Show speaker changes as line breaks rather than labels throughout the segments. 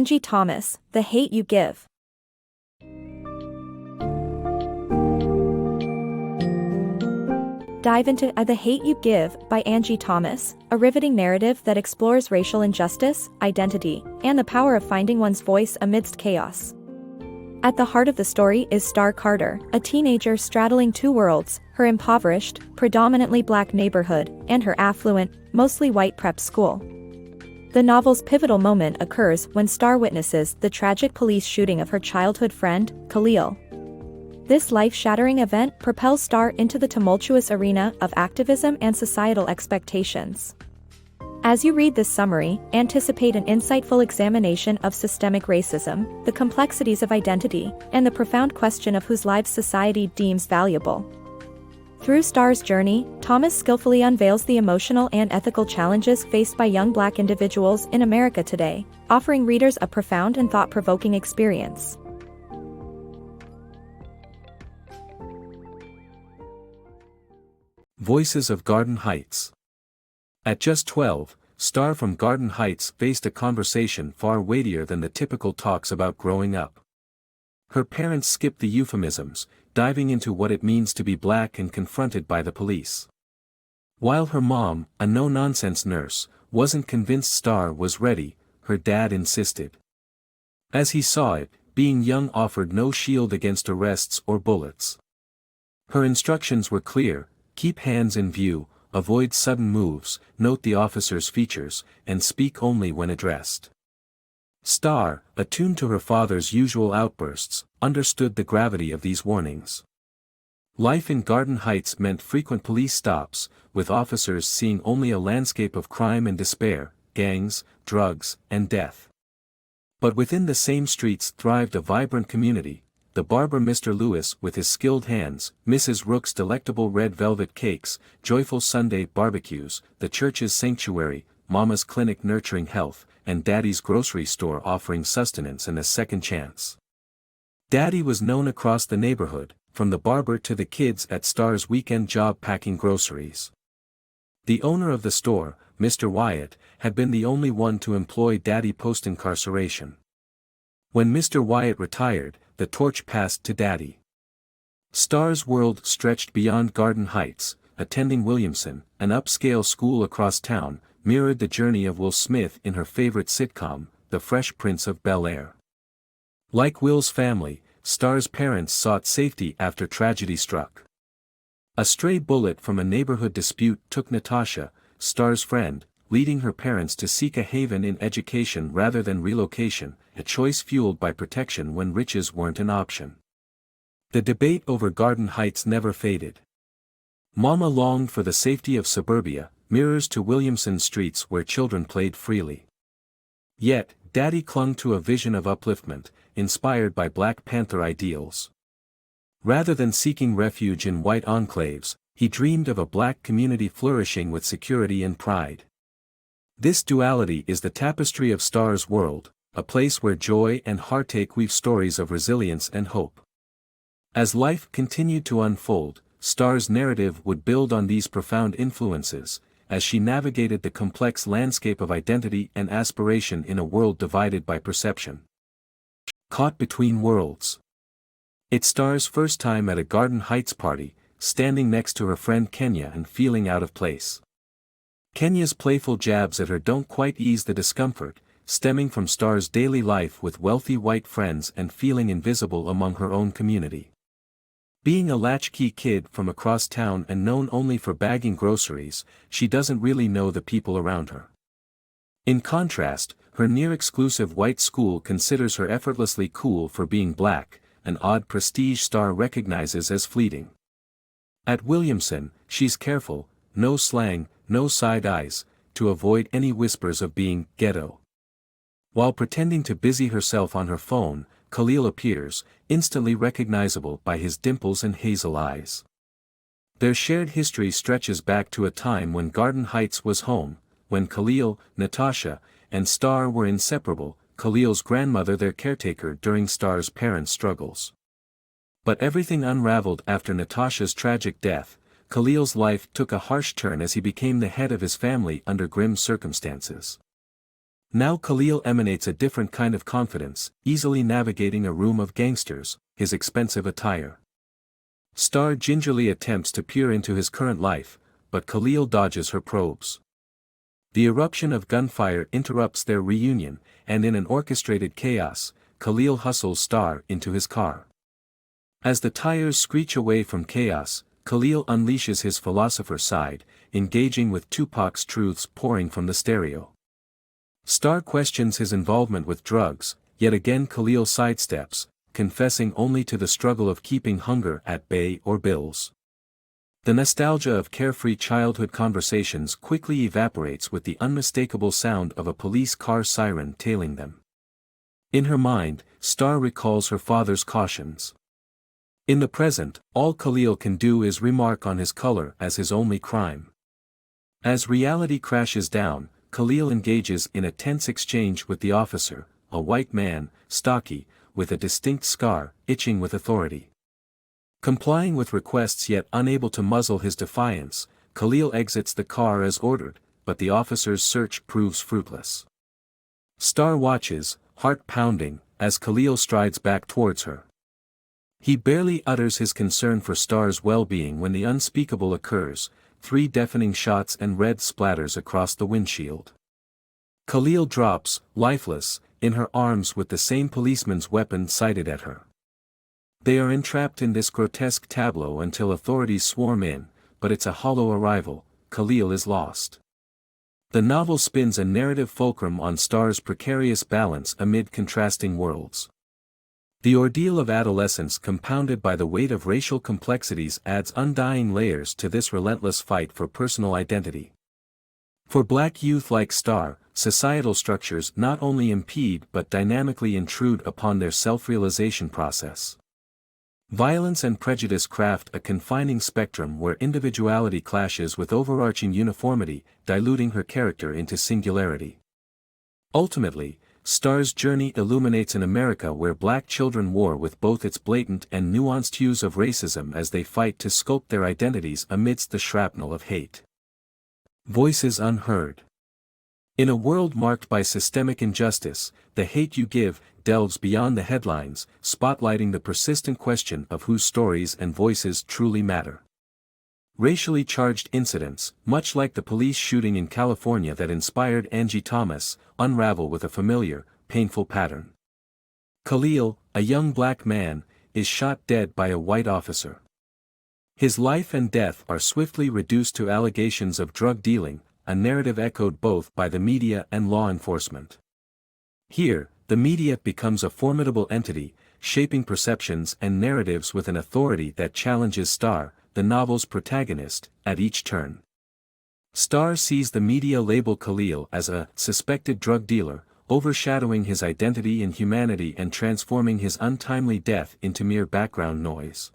Angie Thomas, The Hate U Give. Dive into The Hate U Give by Angie Thomas, a riveting narrative that explores racial injustice, identity, and the power of finding one's voice amidst chaos. At the heart of the story is Starr Carter, a teenager straddling two worlds, her impoverished, predominantly black neighborhood, and her affluent, mostly white prep school. The novel's pivotal moment occurs when Starr witnesses the tragic police shooting of her childhood friend, Khalil. This life-shattering event propels Starr into the tumultuous arena of activism and societal expectations. As you read this summary, anticipate an insightful examination of systemic racism, the complexities of identity, and the profound question of whose lives society deems valuable. Through Starr's journey, Thomas skillfully unveils the emotional and ethical challenges faced by young Black individuals in America today, offering readers a profound and thought-provoking experience.
Voices of Garden Heights. At just 12, Starr from Garden Heights faced a conversation far weightier than the typical talks about growing up. Her parents skipped the euphemisms, diving into what it means to be Black and confronted by the police. While her mom, a no-nonsense nurse, wasn't convinced Starr was ready, her dad insisted. As he saw it, being young offered no shield against arrests or bullets. Her instructions were clear: keep hands in view, avoid sudden moves, note the officer's features, and speak only when addressed. Starr, attuned to her father's usual outbursts, understood the gravity of these warnings. Life in Garden Heights meant frequent police stops, with officers seeing only a landscape of crime and despair, gangs, drugs, and death. But within the same streets thrived a vibrant community: the barber Mr. Lewis with his skilled hands, Mrs. Rook's delectable red velvet cakes, joyful Sunday barbecues, the church's sanctuary, Mama's clinic nurturing health, and Daddy's grocery store offering sustenance and a second chance. Daddy was known across the neighborhood, from the barber to the kids at Starr's weekend job packing groceries. The owner of the store, Mr. Wyatt, had been the only one to employ Daddy post-incarceration. When Mr. Wyatt retired, the torch passed to Daddy. Starr's world stretched beyond Garden Heights. Attending Williamson, an upscale school across town, mirrored the journey of Will Smith in her favorite sitcom, The Fresh Prince of Bel-Air. Like Will's family, Starr's parents sought safety after tragedy struck. A stray bullet from a neighborhood dispute took Natasha, Starr's friend, leading her parents to seek a haven in education rather than relocation, a choice fueled by protection when riches weren't an option. The debate over Garden Heights never faded. Mama longed for the safety of suburbia, mirrors to Williamson streets where children played freely. Yet, Daddy clung to a vision of upliftment, inspired by Black Panther ideals. Rather than seeking refuge in white enclaves, he dreamed of a Black community flourishing with security and pride. This duality is the tapestry of Starr's world, a place where joy and heartache weave stories of resilience and hope. As life continued to unfold, Starr's narrative would build on these profound influences, as she navigated the complex landscape of identity and aspiration in a world divided by perception. Caught between worlds. It's Starr's first time at a Garden Heights party, standing next to her friend Kenya and feeling out of place. Kenya's playful jabs at her don't quite ease the discomfort, stemming from Starr's daily life with wealthy white friends and feeling invisible among her own community. Being a latchkey kid from across town and known only for bagging groceries, she doesn't really know the people around her. In contrast, her near-exclusive white school considers her effortlessly cool for being Black, an odd prestige Starr recognizes as fleeting. At Williamson, she's careful, no slang, no side eyes, to avoid any whispers of being ghetto. While pretending to busy herself on her phone, Khalil appears, instantly recognizable by his dimples and hazel eyes. Their shared history stretches back to a time when Garden Heights was home, when Khalil, Natasha, and Starr were inseparable, Khalil's grandmother their caretaker during Starr's parents' struggles. But everything unraveled after Natasha's tragic death. Khalil's life took a harsh turn as he became the head of his family under grim circumstances. Now Khalil emanates a different kind of confidence, easily navigating a room of gangsters, his expensive attire. Starr gingerly attempts to peer into his current life, but Khalil dodges her probes. The eruption of gunfire interrupts their reunion, and in an orchestrated chaos, Khalil hustles Starr into his car. As the tires screech away from chaos, Khalil unleashes his philosopher side, engaging with Tupac's truths pouring from the stereo. Starr questions his involvement with drugs, yet again Khalil sidesteps, confessing only to the struggle of keeping hunger at bay or bills. The nostalgia of carefree childhood conversations quickly evaporates with the unmistakable sound of a police car siren tailing them. In her mind, Starr recalls her father's cautions. In the present, all Khalil can do is remark on his color as his only crime. As reality crashes down, Khalil engages in a tense exchange with the officer, a white man, stocky, with a distinct scar, itching with authority. Complying with requests yet unable to muzzle his defiance, Khalil exits the car as ordered, but the officer's search proves fruitless. Starr watches, heart pounding, as Khalil strides back towards her. He barely utters his concern for Starr's well-being when the unspeakable occurs, 3 deafening shots and red splatters across the windshield. Khalil drops, lifeless, in her arms with the same policeman's weapon sighted at her. They are entrapped in this grotesque tableau until authorities swarm in, but it's a hollow arrival. Khalil is lost. The novel spins a narrative fulcrum on Starr's precarious balance amid contrasting worlds. The ordeal of adolescence compounded by the weight of racial complexities adds undying layers to this relentless fight for personal identity. For black youth like Starr, societal structures not only impede but dynamically intrude upon their self-realization process. Violence and prejudice craft a confining spectrum where individuality clashes with overarching uniformity, diluting her character into singularity. Ultimately, Starr's journey illuminates an America where black children war with both its blatant and nuanced hues of racism as they fight to sculpt their identities amidst the shrapnel of hate. Voices unheard. In a world marked by systemic injustice, The Hate U Give delves beyond the headlines, spotlighting the persistent question of whose stories and voices truly matter. Racially charged incidents, much like the police shooting in California that inspired Angie Thomas, unravel with a familiar, painful pattern. Khalil, a young black man, is shot dead by a white officer. His life and death are swiftly reduced to allegations of drug dealing, a narrative echoed both by the media and law enforcement. Here, the media becomes a formidable entity, shaping perceptions and narratives with an authority that challenges Starr, the novel's protagonist, at each turn. Starr sees the media label Khalil as a suspected drug dealer, overshadowing his identity and humanity and transforming his untimely death into mere background noise.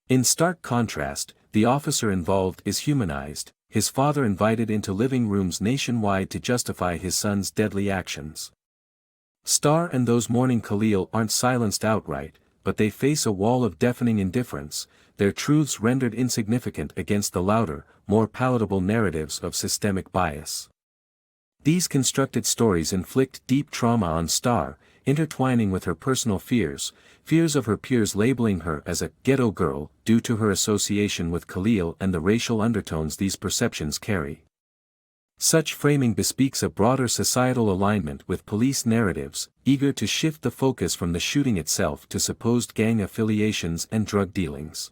In stark contrast, the officer involved is humanized, his father invited into living rooms nationwide to justify his son's deadly actions. Starr and those mourning Khalil aren't silenced outright, but they face a wall of deafening indifference, their truths rendered insignificant against the louder, more palatable narratives of systemic bias. These constructed stories inflict deep trauma on Starr, intertwining with her personal fears of her peers labeling her as a ghetto girl due to her association with Khalil and the racial undertones these perceptions carry. Such framing bespeaks a broader societal alignment with police narratives, eager to shift the focus from the shooting itself to supposed gang affiliations and drug dealings.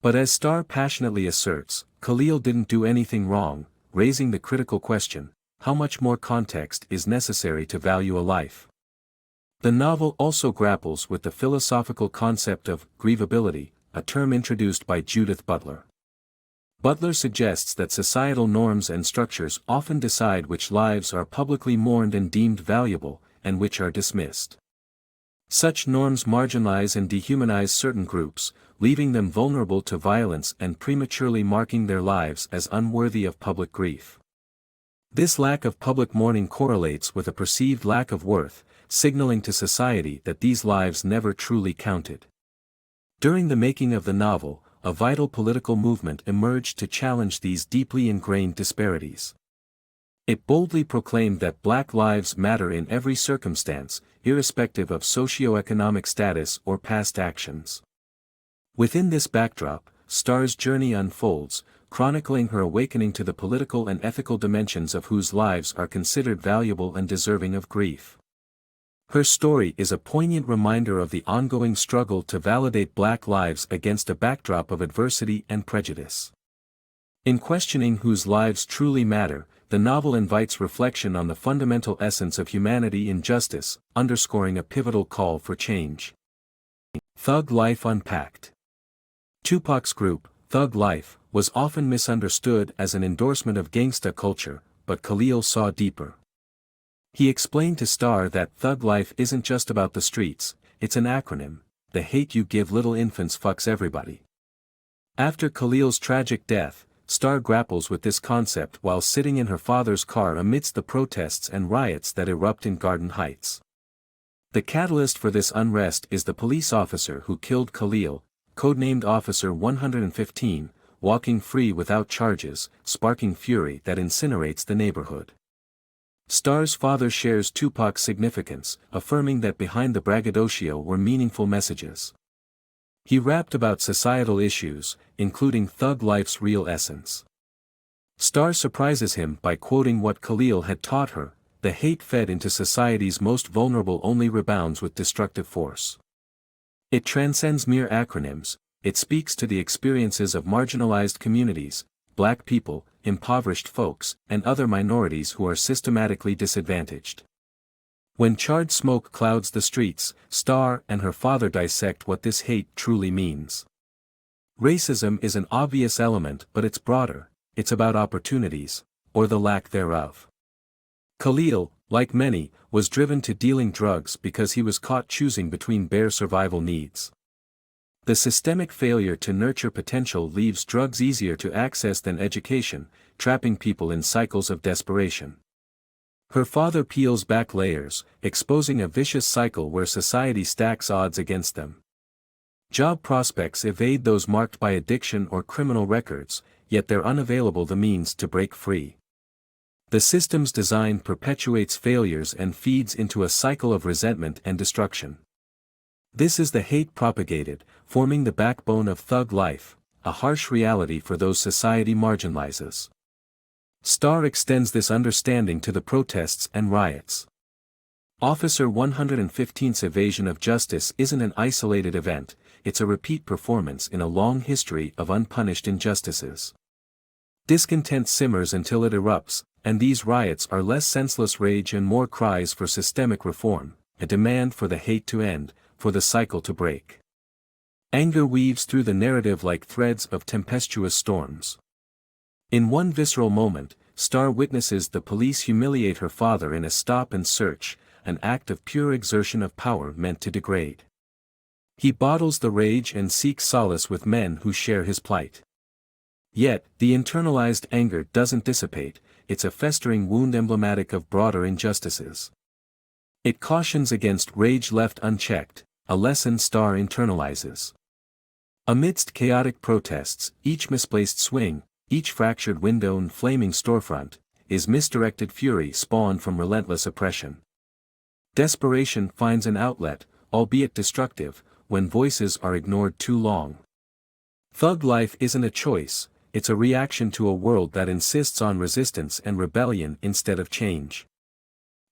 But as Starr passionately asserts, Khalil didn't do anything wrong, raising the critical question, how much more context is necessary to value a life? The novel also grapples with the philosophical concept of grievability, a term introduced by Judith Butler. Butler suggests that societal norms and structures often decide which lives are publicly mourned and deemed valuable, and which are dismissed. Such norms marginalize and dehumanize certain groups, leaving them vulnerable to violence and prematurely marking their lives as unworthy of public grief. This lack of public mourning correlates with a perceived lack of worth, signaling to society that these lives never truly counted. During the making of the novel, a vital political movement emerged to challenge these deeply ingrained disparities. It boldly proclaimed that Black lives matter in every circumstance, irrespective of socioeconomic status or past actions. Within this backdrop, Starr's journey unfolds, chronicling her awakening to the political and ethical dimensions of whose lives are considered valuable and deserving of grief. Her story is a poignant reminder of the ongoing struggle to validate Black lives against a backdrop of adversity and prejudice. In questioning whose lives truly matter, the novel invites reflection on the fundamental essence of humanity and justice, underscoring a pivotal call for change. Thug Life Unpacked. Tupac's group, Thug Life, was often misunderstood as an endorsement of gangsta culture, but Khalil saw deeper. He explained to Starr that Thug Life isn't just about the streets, it's an acronym: the hate you give little infants fucks everybody. After Khalil's tragic death, Starr grapples with this concept while sitting in her father's car amidst the protests and riots that erupt in Garden Heights. The catalyst for this unrest is the police officer who killed Khalil, codenamed Officer 115, walking free without charges, sparking fury that incinerates the neighborhood. Starr's father shares Tupac's significance, affirming that behind the braggadocio were meaningful messages. He rapped about societal issues, including thug life's real essence. Starr surprises him by quoting what Khalil had taught her: the hate fed into society's most vulnerable only rebounds with destructive force. It transcends mere acronyms, it speaks to the experiences of marginalized communities, Black people, impoverished folks, and other minorities who are systematically disadvantaged. When charred smoke clouds the streets, Starr and her father dissect what this hate truly means. Racism is an obvious element, but it's broader. It's about opportunities, or the lack thereof. Khalil, like many, was driven to dealing drugs because he was caught choosing between bare survival needs. The systemic failure to nurture potential leaves drugs easier to access than education, trapping people in cycles of desperation. Her father peels back layers, exposing a vicious cycle where society stacks odds against them. Job prospects evade those marked by addiction or criminal records, yet they're unavailable the means to break free. The system's design perpetuates failures and feeds into a cycle of resentment and destruction. This is the hate propagated, forming the backbone of thug life, a harsh reality for those society marginalizes. Starr extends this understanding to the protests and riots. Officer 115's evasion of justice isn't an isolated event, it's a repeat performance in a long history of unpunished injustices. Discontent simmers until it erupts, and these riots are less senseless rage and more cries for systemic reform, a demand for the hate to end, for the cycle to break. Anger weaves through the narrative like threads of tempestuous storms. In one visceral moment, Starr witnesses the police humiliate her father in a stop and search, an act of pure exertion of power meant to degrade. He bottles the rage and seeks solace with men who share his plight. Yet, the internalized anger doesn't dissipate, it's a festering wound emblematic of broader injustices. It cautions against rage left unchecked, a lesson Starr internalizes. Amidst chaotic protests, each misplaced swing, each fractured window and flaming storefront, is misdirected fury spawned from relentless oppression. Desperation finds an outlet, albeit destructive, when voices are ignored too long. Thug life isn't a choice, it's a reaction to a world that insists on resistance and rebellion instead of change.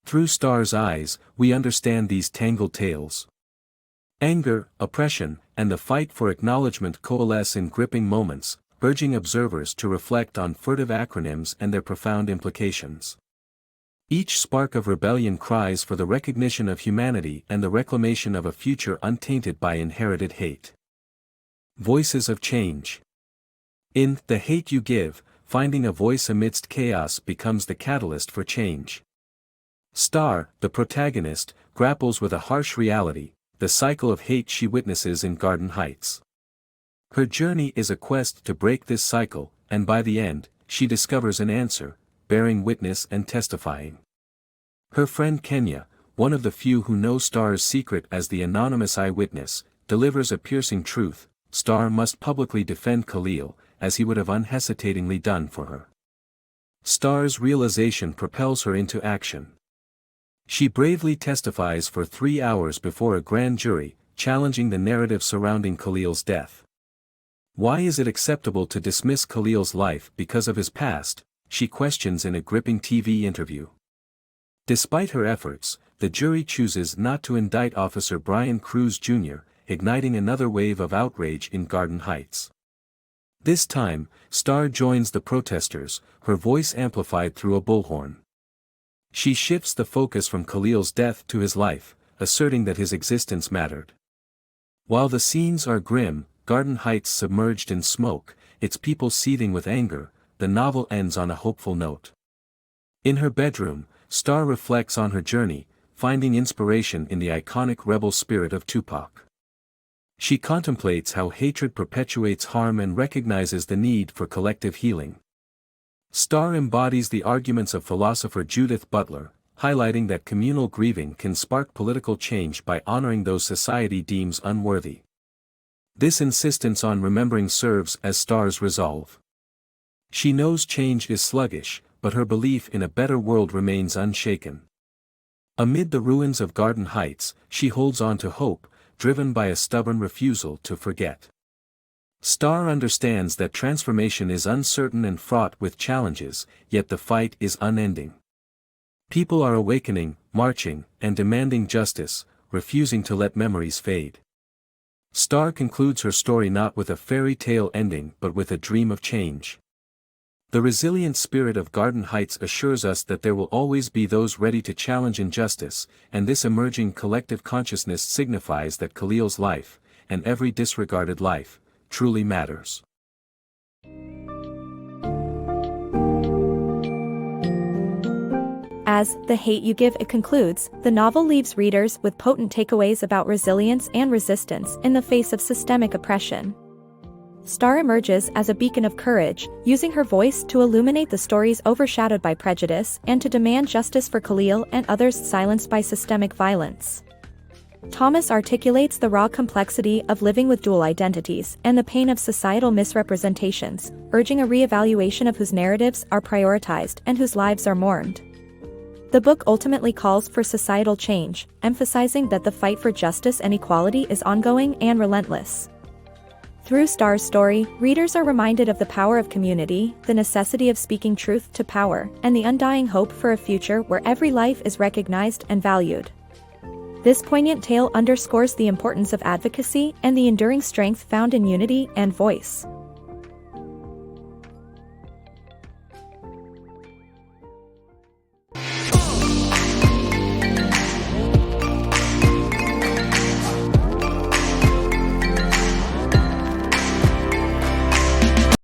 Through Starr's eyes, we understand these tangled tales. Anger, oppression, and the fight for acknowledgement coalesce in gripping moments, urging observers to reflect on furtive acronyms and their profound implications. Each spark of rebellion cries for the recognition of humanity and the reclamation of a future untainted by inherited hate. Voices of change. In The Hate You Give, finding a voice amidst chaos becomes the catalyst for change. Starr, the protagonist, grapples with a harsh reality, the cycle of hate she witnesses in Garden Heights. Her journey is a quest to break this cycle, and by the end, she discovers an answer, bearing witness and testifying. Her friend Kenya, one of the few who know Starr's secret as the anonymous eyewitness, delivers a piercing truth: Starr must publicly defend Khalil, as he would have unhesitatingly done for her. Starr's realization propels her into action. She bravely testifies for 3 hours before a grand jury, challenging the narrative surrounding Khalil's death. Why is it acceptable to dismiss Khalil's life because of his past? She questions in a gripping TV interview. Despite her efforts, the jury chooses not to indict Officer Brian Cruz Jr., igniting another wave of outrage in Garden Heights. This time, Starr joins the protesters, her voice amplified through a bullhorn. She shifts the focus from Khalil's death to his life, asserting that his existence mattered. While the scenes are grim, Garden Heights submerged in smoke, its people seething with anger, the novel ends on a hopeful note. In her bedroom, Starr reflects on her journey, finding inspiration in the iconic rebel spirit of Tupac. She contemplates how hatred perpetuates harm and recognizes the need for collective healing. Starr embodies the arguments of philosopher Judith Butler, highlighting that communal grieving can spark political change by honoring those society deems unworthy. This insistence on remembering serves as Starr's resolve. She knows change is sluggish, but her belief in a better world remains unshaken. Amid the ruins of Garden Heights, she holds on to hope, driven by a stubborn refusal to forget. Starr understands that transformation is uncertain and fraught with challenges, yet the fight is unending. People are awakening, marching, and demanding justice, refusing to let memories fade. Starr concludes her story not with a fairy tale ending but with a dream of change. The resilient spirit of Garden Heights assures us that there will always be those ready to challenge injustice, and this emerging collective consciousness signifies that Khalil's life, and every disregarded life, truly matters.
As The Hate U Give concludes, the novel leaves readers with potent takeaways about resilience and resistance in the face of systemic oppression. Starr emerges as a beacon of courage, using her voice to illuminate the stories overshadowed by prejudice and to demand justice for Khalil and others silenced by systemic violence. Thomas articulates the raw complexity of living with dual identities and the pain of societal misrepresentations, urging a re-evaluation of whose narratives are prioritized and whose lives are mourned. The book ultimately calls for societal change, emphasizing that the fight for justice and equality is ongoing and relentless. Through Starr's story, readers are reminded of the power of community, the necessity of speaking truth to power, and the undying hope for a future where every life is recognized and valued. This poignant tale underscores the importance of advocacy and the enduring strength found in unity and voice.